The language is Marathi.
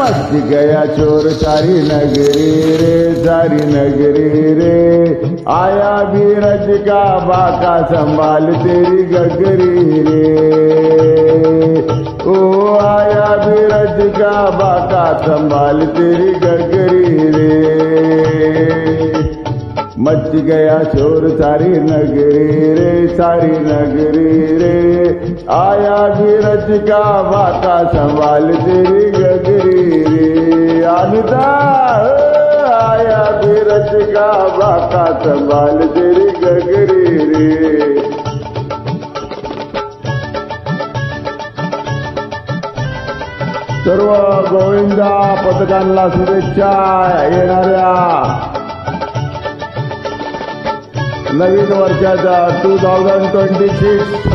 मच गया शोर सारी नगरी रे, सारी नगरी रे। आया बीरज का बाका संभाल तेरी गगरी रे। ओ आया बीरज का बाका संभाल तेरी गगरी रे। मच गया शोर सारी नगरी रे, सारी नगरी रे। आया बीरज का बाका संभाल तेरी गगरी रे। अनिता आया बीरज का बाका संभाल तेरी गगरी रे। सर्व गोविंदा पथकांना शुभेच्छा येणाऱ्या नवीन वर्षाचा 2026